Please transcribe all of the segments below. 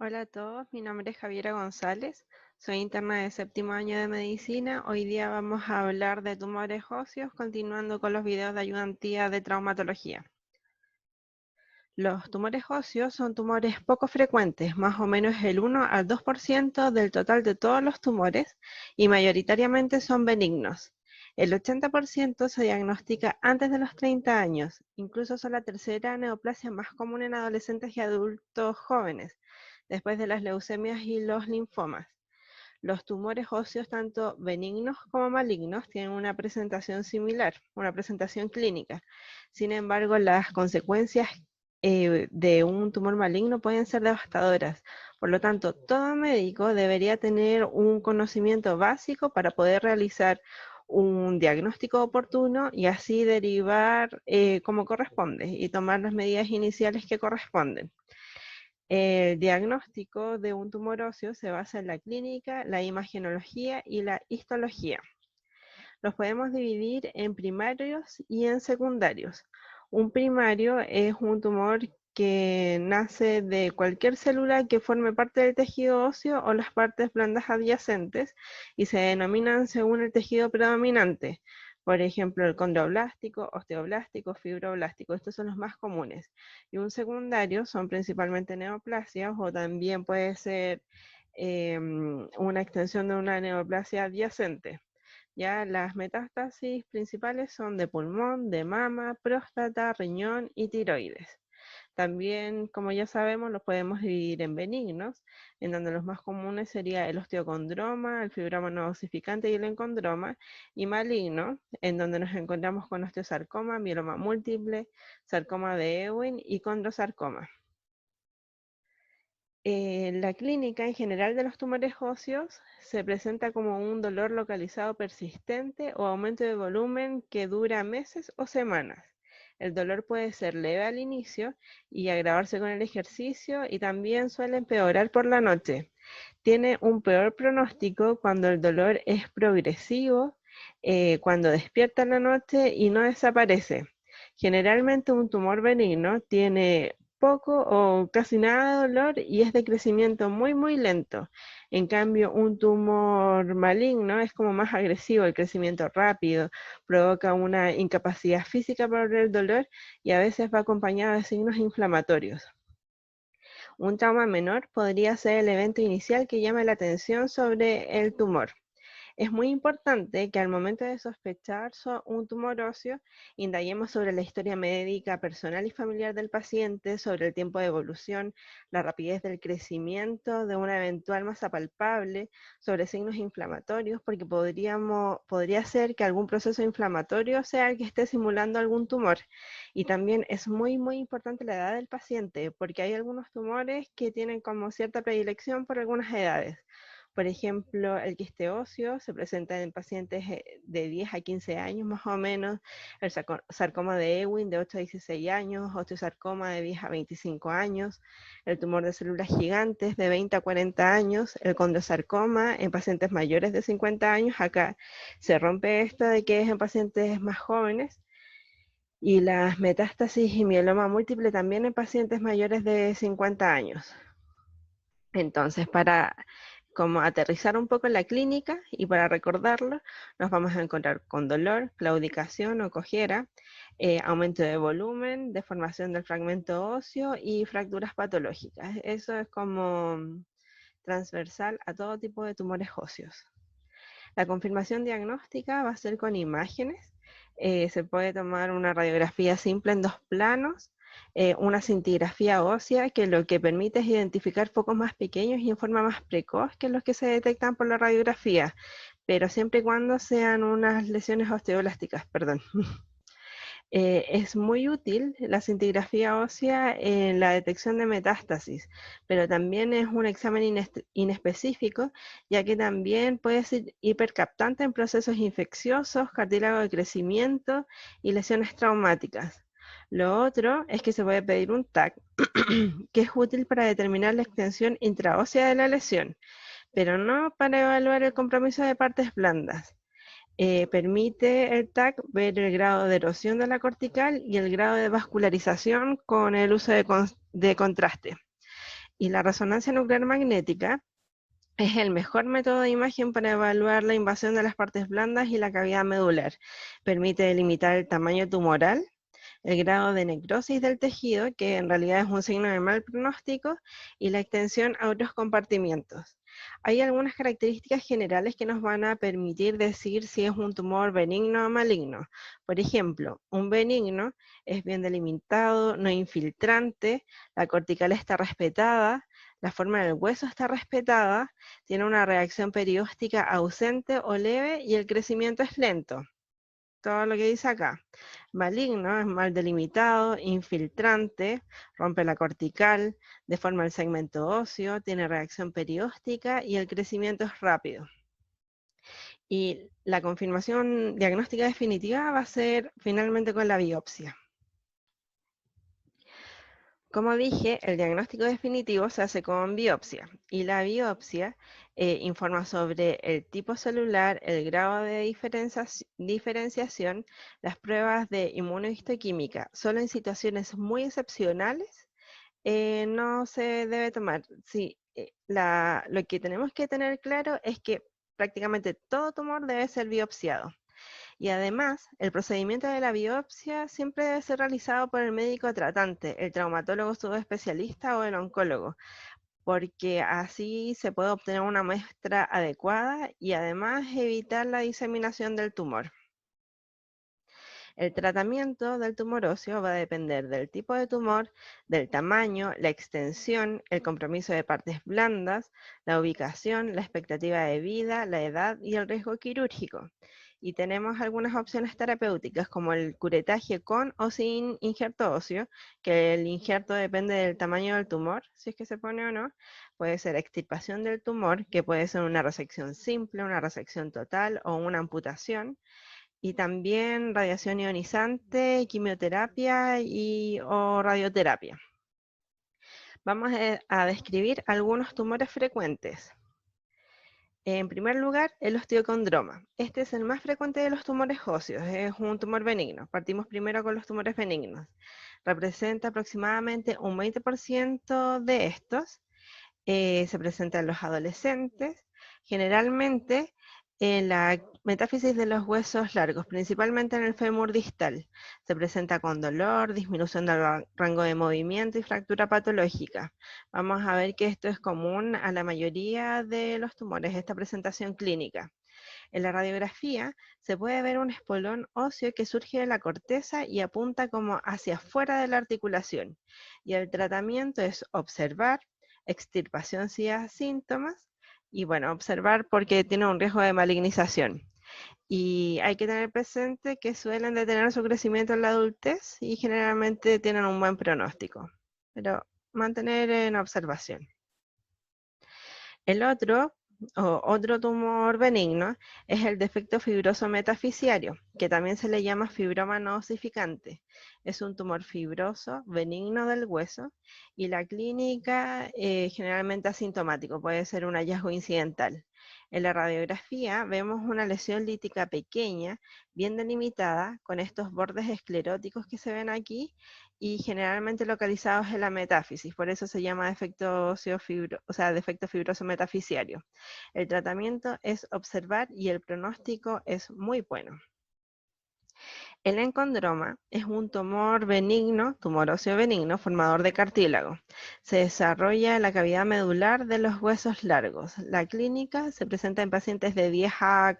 Hola a todos, mi nombre es Javiera González, soy interna de séptimo año de medicina. Hoy día vamos a hablar de tumores óseos, continuando con los videos de ayudantía de traumatología. Los tumores óseos son tumores poco frecuentes, más o menos el 1 al 2% del total de todos los tumores, y mayoritariamente son benignos. El 80% se diagnostica antes de los 30 años, incluso son la tercera neoplasia más común en adolescentes y adultos jóvenes, después de las leucemias y los linfomas. Los tumores óseos, tanto benignos como malignos, tienen una presentación similar, una presentación clínica. Sin embargo, las consecuencias de un tumor maligno pueden ser devastadoras. Por lo tanto, todo médico debería tener un conocimiento básico para poder realizar un diagnóstico oportuno y así derivar como corresponde y tomar las medidas iniciales que corresponden. El diagnóstico de un tumor óseo se basa en la clínica, la imagenología y la histología. Los podemos dividir en primarios y en secundarios. Un primario es un tumor que nace de cualquier célula que forme parte del tejido óseo o las partes blandas adyacentes y se denominan según el tejido predominante. Por ejemplo, el condroblástico, osteoblástico, fibroblástico. Estos son los más comunes. Y un secundario son principalmente neoplasias o también puede ser una extensión de una neoplasia adyacente. Ya las metástasis principales son de pulmón, de mama, próstata, riñón y tiroides. También, como ya sabemos, los podemos dividir en benignos, en donde los más comunes serían el osteocondroma, el fibroma no osificante y el encondroma, y maligno, en donde nos encontramos con osteosarcoma, mieloma múltiple, sarcoma de Ewing y condrosarcoma. La clínica en general de los tumores óseos se presenta como un dolor localizado persistente o aumento de volumen que dura meses o semanas. El dolor puede ser leve al inicio y agravarse con el ejercicio, y también suele empeorar por la noche. Tiene un peor pronóstico cuando el dolor es progresivo, cuando despierta en la noche y no desaparece. Generalmente un tumor benigno tiene poco o casi nada de dolor y es de crecimiento muy lento. En cambio, un tumor maligno es como más agresivo, el crecimiento rápido, provoca una incapacidad física por el dolor y a veces va acompañado de signos inflamatorios. Un trauma menor podría ser el evento inicial que llame la atención sobre el tumor. Es muy importante que al momento de sospechar un tumor óseo, indaguemos sobre la historia médica personal y familiar del paciente, sobre el tiempo de evolución, la rapidez del crecimiento de una eventual masa palpable, sobre signos inflamatorios, porque podría ser que algún proceso inflamatorio sea el que esté simulando algún tumor. Y también es muy importante la edad del paciente, porque hay algunos tumores que tienen como cierta predilección por algunas edades. Por ejemplo, el quiste óseo se presenta en pacientes de 10 a 15 años más o menos, el sarcoma de Ewing de 8 a 16 años, osteosarcoma de 10 a 25 años, el tumor de células gigantes de 20 a 40 años, el condrosarcoma en pacientes mayores de 50 años. Acá se rompe esto de que es en pacientes más jóvenes, y las metástasis y mieloma múltiple también en pacientes mayores de 50 años. Entonces, para como aterrizar un poco en la clínica y para recordarlo, nos vamos a encontrar con dolor, claudicación o cojera, aumento de volumen, deformación del fragmento óseo y fracturas patológicas. Eso es como transversal a todo tipo de tumores óseos. La confirmación diagnóstica va a ser con imágenes. Se puede tomar una radiografía simple en dos planos, una cintigrafía ósea, que lo que permite es identificar focos más pequeños y en forma más precoz que los que se detectan por la radiografía, pero siempre y cuando sean unas lesiones osteoblásticas, perdón. Es muy útil la cintigrafía ósea en la detección de metástasis, pero también es un examen inespecífico, ya que también puede ser hipercaptante en procesos infecciosos, cartílago de crecimiento y lesiones traumáticas. Lo otro es que se puede pedir un TAC, que es útil para determinar la extensión intraósea de la lesión, pero no para evaluar el compromiso de partes blandas. Permite el TAC ver el grado de erosión de la cortical y el grado de vascularización con el uso de contraste. Y la resonancia nuclear magnética es el mejor método de imagen para evaluar la invasión de las partes blandas y la cavidad medular. Permite delimitar el tamaño tumoral, el grado de necrosis del tejido, que en realidad es un signo de mal pronóstico, y la extensión a otros compartimientos. Hay algunas características generales que nos van a permitir decir si es un tumor benigno o maligno. Por ejemplo, un benigno es bien delimitado, no infiltrante, la cortical está respetada, la forma del hueso está respetada, tiene una reacción perióstica ausente o leve y el crecimiento es lento. Todo lo que dice acá. Maligno es mal delimitado, infiltrante, rompe la cortical, deforma el segmento óseo, tiene reacción perióstica y el crecimiento es rápido. Y la confirmación diagnóstica definitiva va a ser finalmente con la biopsia. Como dije, el diagnóstico definitivo se hace con biopsia y la biopsia informa sobre el tipo celular, el grado de diferenciación, las pruebas de inmunohistoquímica. Solo en situaciones muy excepcionales no se debe tomar. Sí, lo que tenemos que tener claro es que prácticamente todo tumor debe ser biopsiado. Y además, el procedimiento de la biopsia siempre debe ser realizado por el médico tratante, el traumatólogo subespecialista o el oncólogo, porque así se puede obtener una muestra adecuada y además evitar la diseminación del tumor. El tratamiento del tumor óseo va a depender del tipo de tumor, del tamaño, la extensión, el compromiso de partes blandas, la ubicación, la expectativa de vida, la edad y el riesgo quirúrgico. Y tenemos algunas opciones terapéuticas como el curetaje con o sin injerto óseo, que el injerto depende del tamaño del tumor, si es que se pone o no. Puede ser extirpación del tumor, que puede ser una resección simple, una resección total o una amputación. Y también radiación ionizante, quimioterapia o radioterapia. Vamos a describir algunos tumores frecuentes. En primer lugar, el osteocondroma. Este es el más frecuente de los tumores óseos, es un tumor benigno. Partimos primero con los tumores benignos. Representa aproximadamente un 20% de estos. Se presenta en los adolescentes. Generalmente en la metáfisis de los huesos largos, principalmente en el fémur distal. Se presenta con dolor, disminución del rango de movimiento y fractura patológica. Vamos a ver que esto es común a la mayoría de los tumores, esta presentación clínica. En la radiografía se puede ver un espolón óseo que surge de la corteza y apunta como hacia afuera de la articulación. Y el tratamiento es observar, extirpación si hay síntomas, y bueno, observar porque tiene un riesgo de malignización. Y hay que tener presente que suelen detener su crecimiento en la adultez y generalmente tienen un buen pronóstico, pero mantener en observación. El otro tumor benigno es el defecto fibroso metafisiario, que también se le llama fibroma no osificante. Es un tumor fibroso, benigno del hueso, y la clínica generalmente asintomático, puede ser un hallazgo incidental. En la radiografía vemos una lesión lítica pequeña, bien delimitada, con estos bordes escleróticos que se ven aquí, y generalmente localizados en la metáfisis, por eso se llama defecto fibroso metafisiario. El tratamiento es observar y el pronóstico es muy bueno. El encondroma es un tumor benigno, tumor óseo benigno, formador de cartílago. Se desarrolla en la cavidad medular de los huesos largos. La clínica se presenta en pacientes de 10 a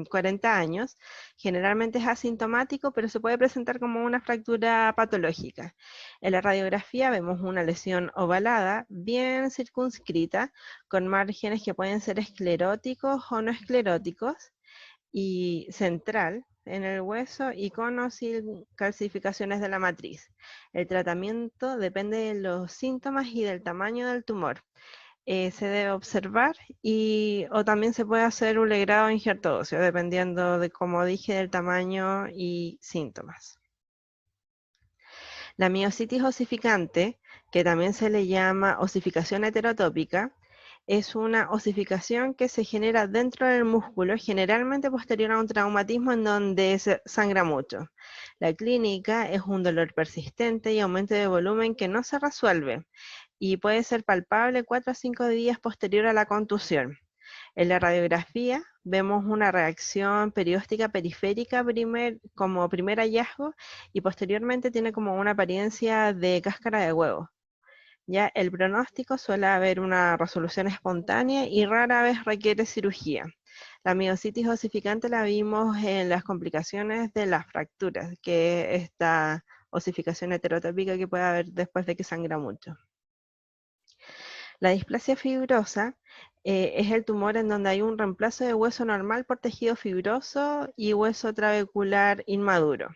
40 años. Generalmente es asintomático, pero se puede presentar como una fractura patológica. En la radiografía vemos una lesión ovalada, bien circunscrita, con márgenes que pueden ser escleróticos o no escleróticos, y central en el hueso y conos y calcificaciones de la matriz. El tratamiento depende de los síntomas y del tamaño del tumor. Se debe observar o también se puede hacer un legrado injerto óseo, dependiendo de, como dije, del tamaño y síntomas. La miositis osificante, que también se le llama osificación heterotópica, es una osificación que se genera dentro del músculo, generalmente posterior a un traumatismo en donde se sangra mucho. La clínica es un dolor persistente y aumento de volumen que no se resuelve. y puede ser palpable 4 a 5 días posterior a la contusión. En la radiografía vemos una reacción perióstica periférica como primer hallazgo y posteriormente tiene como una apariencia de cáscara de huevo. Ya el pronóstico suele haber una resolución espontánea y rara vez requiere cirugía. La miositis osificante la vimos en las complicaciones de las fracturas, que es esta osificación heterotópica que puede haber después de que sangra mucho. La displasia fibrosa es el tumor en donde hay un reemplazo de hueso normal por tejido fibroso y hueso trabecular inmaduro.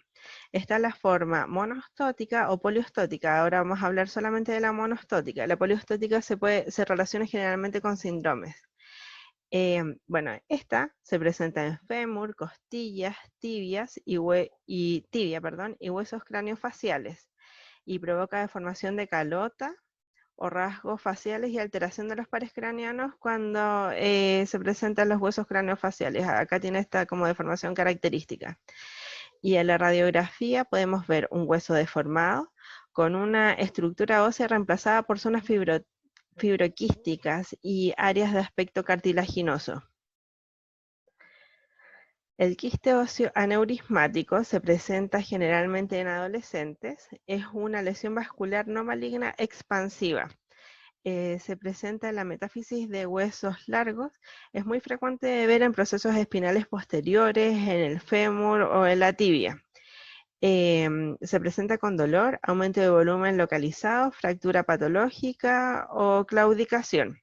Está la forma monostótica o poliostótica. Ahora vamos a hablar solamente de la monostótica. La poliostótica se relaciona generalmente con síndromes. Bueno, esta se presenta en fémur, costillas, tibias y tibia, perdón, y huesos craneofaciales y provoca deformación de calota o rasgos faciales y alteración de los pares craneanos cuando se presentan los huesos craneofaciales. Acá tiene esta como deformación característica. Y en la radiografía podemos ver un hueso deformado con una estructura ósea reemplazada por zonas fibroquísticas y áreas de aspecto cartilaginoso. El quiste óseo aneurismático se presenta generalmente en adolescentes. Es una lesión vascular no maligna expansiva. Se presenta en la metáfisis de huesos largos. Es muy frecuente de ver en procesos espinales posteriores, en el fémur o en la tibia. Se presenta con dolor, aumento de volumen localizado, fractura patológica o claudicación.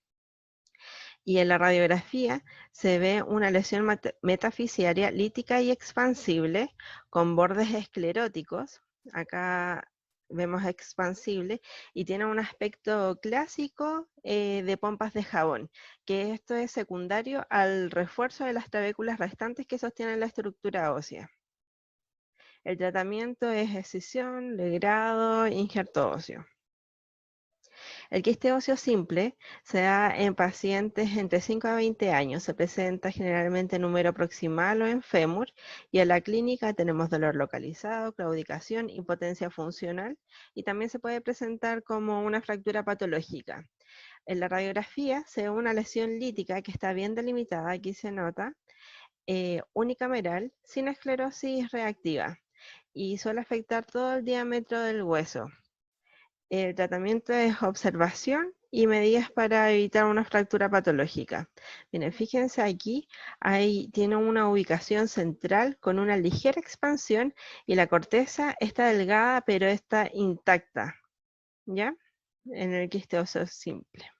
Y en la radiografía se ve una lesión metafisiaria lítica y expansible con bordes escleróticos. Acá vemos expansible y tiene un aspecto clásico de pompas de jabón, que esto es secundario al refuerzo de las trabéculas restantes que sostienen la estructura ósea. El tratamiento es escisión, legrado, injerto óseo. El quiste óseo simple se da en pacientes entre 5 a 20 años. Se presenta generalmente en número proximal o en fémur y en la clínica tenemos dolor localizado, claudicación, impotencia funcional y también se puede presentar como una fractura patológica. En la radiografía se ve una lesión lítica que está bien delimitada, aquí se nota, unicameral, sin esclerosis reactiva y suele afectar todo el diámetro del hueso. El tratamiento es observación y medidas para evitar una fractura patológica. Miren, fíjense aquí, ahí tiene una ubicación central con una ligera expansión y la corteza está delgada pero está intacta, ¿ya? En el quiste óseo simple.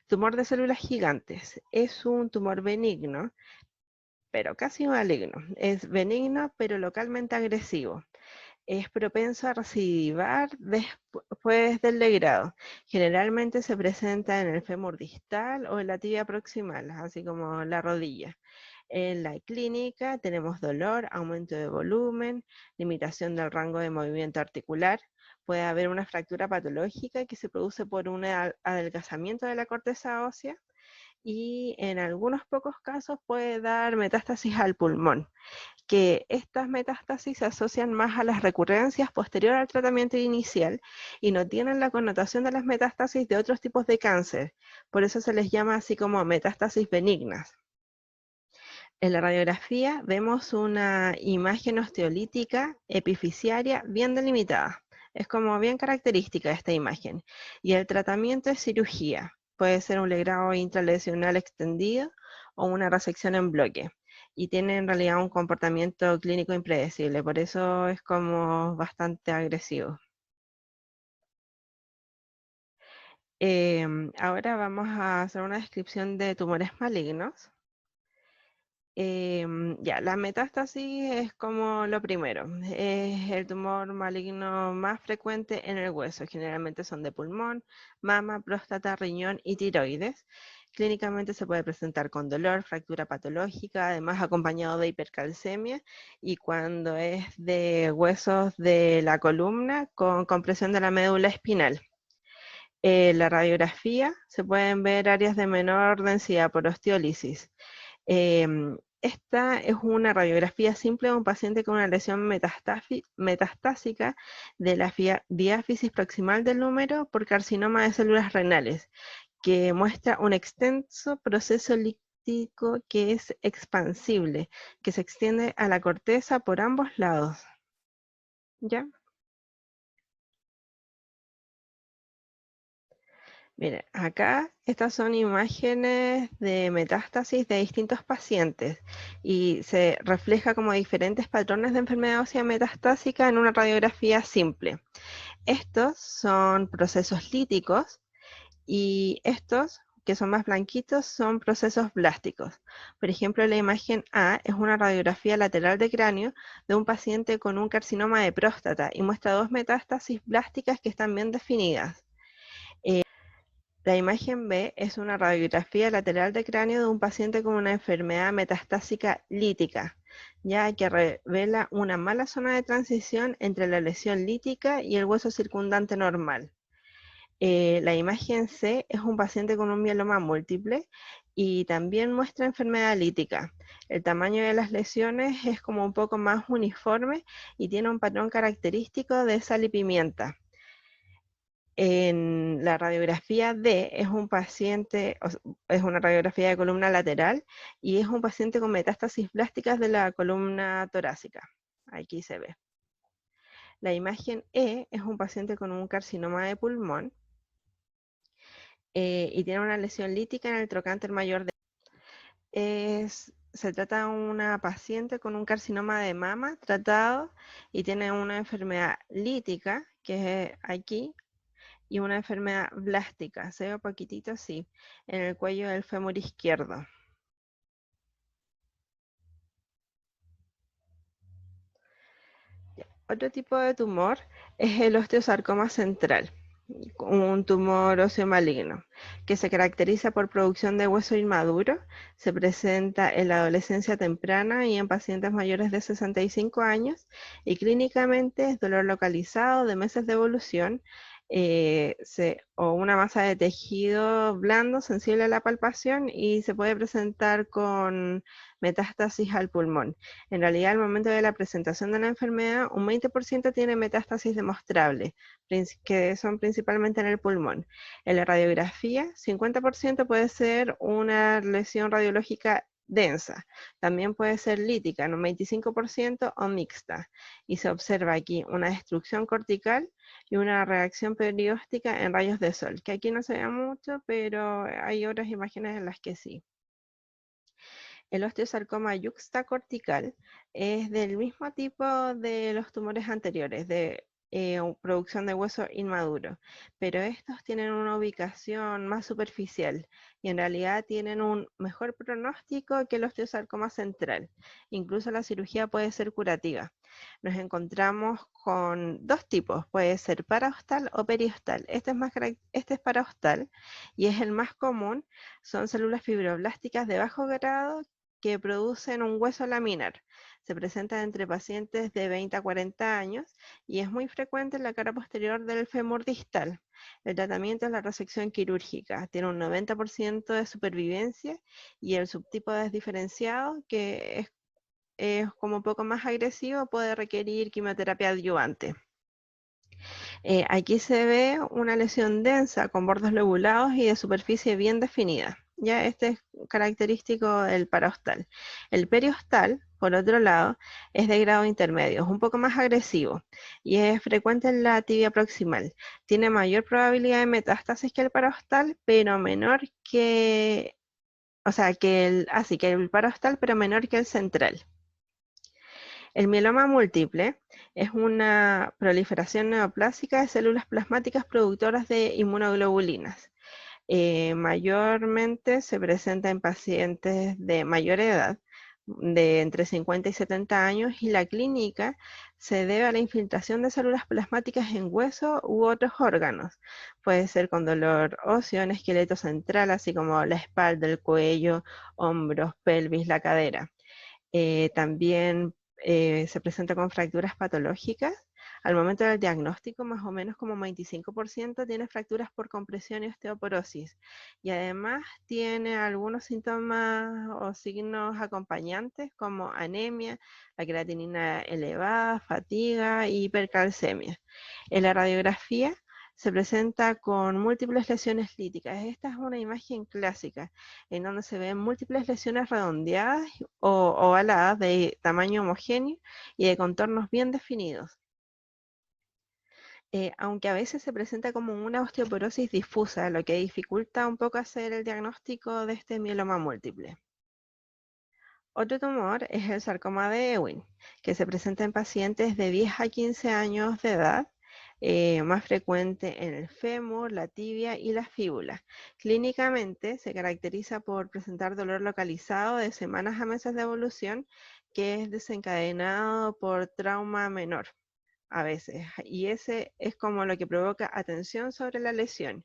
Tumor de células gigantes. Es un tumor benigno, pero casi maligno. Es benigno pero localmente agresivo. Es propenso a recidivar después del legrado. Generalmente se presenta en el fémur distal o en la tibia proximal, así como la rodilla. En la clínica tenemos dolor, aumento de volumen, limitación del rango de movimiento articular. Puede haber una fractura patológica que se produce por un adelgazamiento de la corteza ósea y en algunos pocos casos puede dar metástasis al pulmón, que estas metástasis se asocian más a las recurrencias posterior al tratamiento inicial y no tienen la connotación de las metástasis de otros tipos de cáncer. Por eso se les llama así como metástasis benignas. En la radiografía vemos una imagen osteolítica epifisiaria bien delimitada. Es como bien característica esta imagen. Y el tratamiento es cirugía. Puede ser un legrado intralesional extendido o una resección en bloque. Y tiene en realidad un comportamiento clínico impredecible, por eso es como bastante agresivo. Ahora vamos a hacer una descripción de tumores malignos. Ya, la metástasis es como lo primero, es el tumor maligno más frecuente en el hueso, generalmente son de pulmón, mama, próstata, riñón y tiroides. Clínicamente se puede presentar con dolor, fractura patológica, además acompañado de hipercalcemia y cuando es de huesos de la columna con compresión de la médula espinal. En la radiografía se pueden ver áreas de menor densidad por osteólisis. Esta es una radiografía simple de un paciente con una lesión metastásica de la diáfisis proximal del húmero por carcinoma de células renales, que muestra un extenso proceso lítico que es expansible, que se extiende a la corteza por ambos lados. ¿Ya? Miren, acá estas son imágenes de metástasis de distintos pacientes y se refleja como diferentes patrones de enfermedad ósea metastásica en una radiografía simple. Estos son procesos líticos y estos, que son más blanquitos, son procesos blásticos. Por ejemplo, la imagen A es una radiografía lateral de cráneo de un paciente con un carcinoma de próstata y muestra dos metástasis blásticas que están bien definidas. La imagen B es una radiografía lateral de cráneo de un paciente con una enfermedad metastásica lítica, ya que revela una mala zona de transición entre la lesión lítica y el hueso circundante normal. La imagen C es un paciente con un mieloma múltiple y también muestra enfermedad lítica. El tamaño de las lesiones es como un poco más uniforme y tiene un patrón característico de sal y pimienta. En la radiografía D es un paciente, es una radiografía de columna lateral y es un paciente con metástasis plásticas de la columna torácica. Aquí se ve. La imagen E es un paciente con un carcinoma de pulmón y tiene una lesión lítica en el trocánter mayor. Se trata de una paciente con un carcinoma de mama tratado y tiene una enfermedad lítica, que es aquí, y una enfermedad blástica, se ve poquitito así, en el cuello del fémur izquierdo. Otro tipo de tumor es el osteosarcoma central, un tumor óseo maligno, que se caracteriza por producción de hueso inmaduro, se presenta en la adolescencia temprana y en pacientes mayores de 65 años, y clínicamente es dolor localizado de meses de evolución, o una masa de tejido blando sensible a la palpación y se puede presentar con metástasis al pulmón. En realidad, al momento de la presentación de la enfermedad, un 20% tiene metástasis demostrable, que son principalmente en el pulmón. En la radiografía, 50% puede ser una lesión radiológica densa, también puede ser lítica en un 25% o mixta, y se observa aquí una destrucción cortical y una reacción perióstica en rayos de sol, que aquí no se ve mucho, pero hay otras imágenes en las que sí. El osteosarcoma yuxtacortical es del mismo tipo de los tumores anteriores, de producción de hueso inmaduro, pero estos tienen una ubicación más superficial y en realidad tienen un mejor pronóstico que el osteosarcoma central. Incluso la cirugía puede ser curativa. Nos encontramos con dos tipos, puede ser paraostal o periostal. Este es paraostal y es el más común. Son células fibroblásticas de bajo grado que producen un hueso laminar. Se presenta entre pacientes de 20 a 40 años y es muy frecuente en la cara posterior del fémur distal. El tratamiento es la resección quirúrgica. Tiene un 90% de supervivencia y el subtipo desdiferenciado, que es como un poco más agresivo, puede requerir quimioterapia adyuvante. Aquí se ve una lesión densa con bordes lobulados y de superficie bien definida. Ya este es característico del paraostal. El periostal, por otro lado, es de grado intermedio, es un poco más agresivo y es frecuente en la tibia proximal. Tiene mayor probabilidad de metástasis que el paraostal, pero menor que, o sea, así que el paraostal, pero menor que el central. El mieloma múltiple es una proliferación neoplásica de células plasmáticas productoras de inmunoglobulinas. Mayormente se presenta en pacientes de mayor edad, de entre 50 y 70 años, y la clínica se debe a la infiltración de células plasmáticas en hueso u otros órganos. Puede ser con dolor óseo en esqueleto central, así como la espalda, el cuello, hombros, pelvis, la cadera. También se presenta con fracturas patológicas, Al momento del diagnóstico, más o menos como 25% tiene fracturas por compresión y osteoporosis. Y además tiene algunos síntomas o signos acompañantes como anemia, la creatinina elevada, fatiga y hipercalcemia. En la radiografía se presenta con múltiples lesiones líticas. Esta es una imagen clásica en donde se ven múltiples lesiones redondeadas o ovaladas de tamaño homogéneo y de contornos bien definidos. Aunque a veces se presenta como una osteoporosis difusa, lo que dificulta un poco hacer el diagnóstico de este mieloma múltiple. Otro tumor es el sarcoma de Ewing, que se presenta en pacientes de 10 a 15 años de edad, más frecuente en el fémur, la tibia y la fíbula. Clínicamente se caracteriza por presentar dolor localizado de semanas a meses de evolución, que es desencadenado por trauma menor a veces, y ese es como lo que provoca atención sobre la lesión,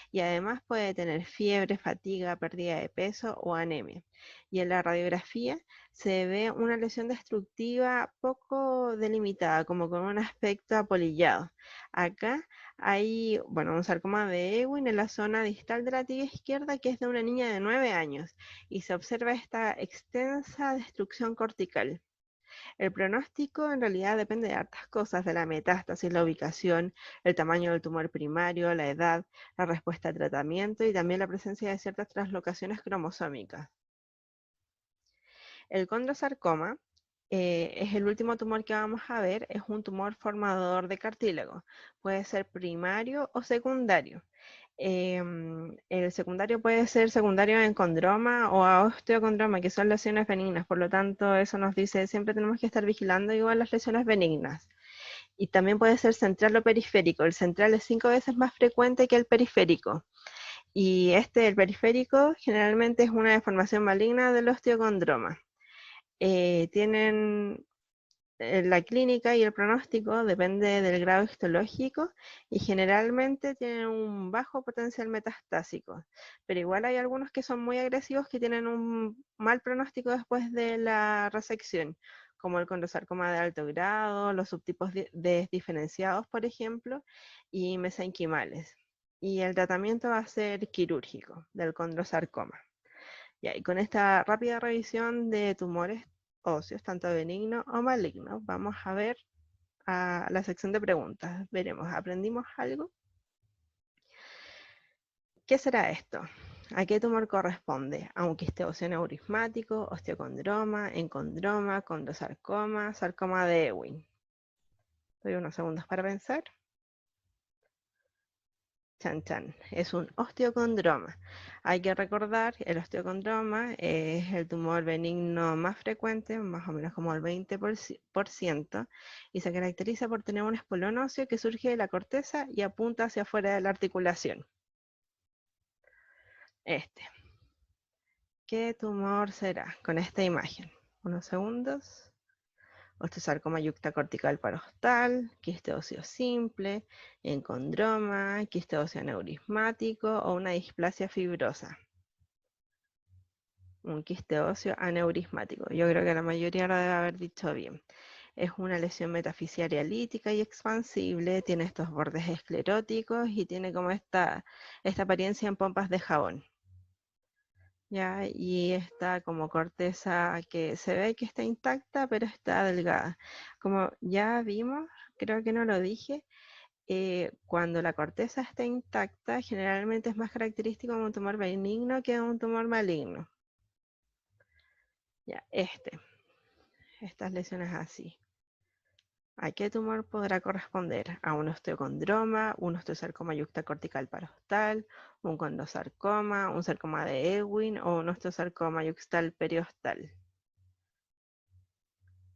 y además puede tener fiebre, fatiga, pérdida de peso o anemia. Y en la radiografía se ve una lesión destructiva poco delimitada, como con un aspecto apolillado. Acá hay, bueno, un sarcoma de Ewing en la zona distal de la tibia izquierda, que es de una niña de 9 años, y se observa esta extensa destrucción cortical. El pronóstico en realidad depende de hartas cosas, de la metástasis, la ubicación, el tamaño del tumor primario, la edad, la respuesta al tratamiento y también la presencia de ciertas translocaciones cromosómicas. El condrosarcoma es el último tumor que vamos a ver, es un tumor formador de cartílago. Puede ser primario o secundario. El secundario puede ser secundario en condroma o a osteocondroma, que son lesiones benignas. Por lo tanto, eso nos dice, siempre tenemos que estar vigilando igual las lesiones benignas. Y también puede ser central o periférico. El central es 5 veces más frecuente que el periférico. Y el periférico, generalmente es una deformación maligna del osteocondroma. Tienen la clínica y el pronóstico depende del grado histológico y generalmente tienen un bajo potencial metastásico, pero igual hay algunos que son muy agresivos que tienen un mal pronóstico después de la resección, como el condrosarcoma de alto grado, los subtipos desdiferenciados, por ejemplo, y mesenquimales. Y el tratamiento va a ser quirúrgico del condrosarcoma. Ya, y con esta rápida revisión de tumores óseos, tanto benignos o malignos, vamos a ver a la sección de preguntas. Veremos, ¿aprendimos algo? ¿Qué será esto? ¿A qué tumor corresponde? ¿A un quiste óseo neurismático, osteocondroma, encondroma, condrosarcoma, sarcoma de Ewing? Doy unos segundos para pensar. Chan chan, es un osteocondroma. Hay que recordar, el osteocondroma es el tumor benigno más frecuente, más o menos como el 20%, y se caracteriza por tener un espolón óseo que surge de la corteza y apunta hacia afuera de la articulación. ¿Qué tumor será? Con esta imagen. Unos segundos. Osteosarcoma yuxtacortical parostal, quiste óseo simple, encondroma, quiste óseo aneurismático o una displasia fibrosa. Un quiste óseo aneurismático. Yo creo que la mayoría lo debe haber dicho bien. Es una lesión metafisiaria lítica y expansible, tiene estos bordes escleróticos y tiene como esta apariencia en pompas de jabón. ¿Ya? Y esta como corteza que se ve que está intacta, pero está delgada. Como ya vimos, creo que no lo dije, cuando la corteza está intacta, generalmente es más característico de un tumor benigno que de un tumor maligno. Ya, estas lesiones así. ¿A qué tumor podrá corresponder? ¿A un osteocondroma, un osteosarcoma yuxtacortical parostal, un condrosarcoma, un sarcoma de Ewing o un osteosarcoma yuxtal periostal?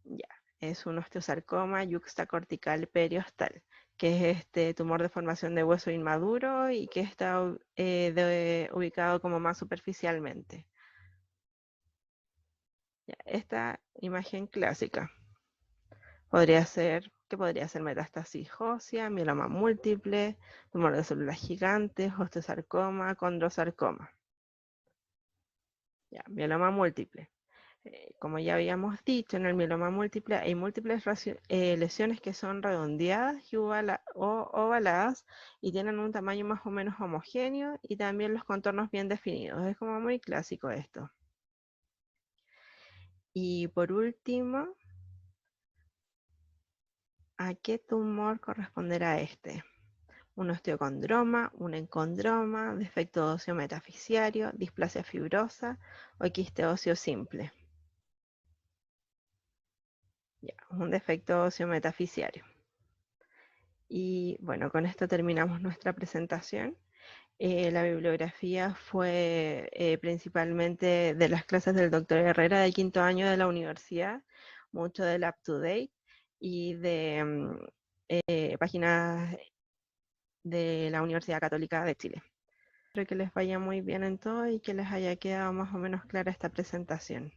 Ya, es un osteosarcoma yuxtacortical periostal, que es este tumor de formación de hueso inmaduro y que está ubicado como más superficialmente. Ya, esta imagen clásica ¿qué podría ser? Metástasis ósea, mieloma múltiple, tumor de células gigantes, osteosarcoma, condrosarcoma. Ya, mieloma múltiple. Como ya habíamos dicho, en el mieloma múltiple hay múltiples lesiones que son redondeadas y o ovaladas y tienen un tamaño más o menos homogéneo y también los contornos bien definidos. Es como muy clásico esto. Y por último, ¿a qué tumor corresponderá este? Un osteocondroma, un encondroma, defecto óseo metafisiario, displasia fibrosa o quiste óseo simple. Ya, un defecto óseo metafisiario. Y bueno, con esto terminamos nuestra presentación. La bibliografía fue principalmente de las clases del doctor Herrera de quinto año de la universidad, mucho del UpToDate y de páginas de la Universidad Católica de Chile. Espero que les vaya muy bien en todo y que les haya quedado más o menos clara esta presentación.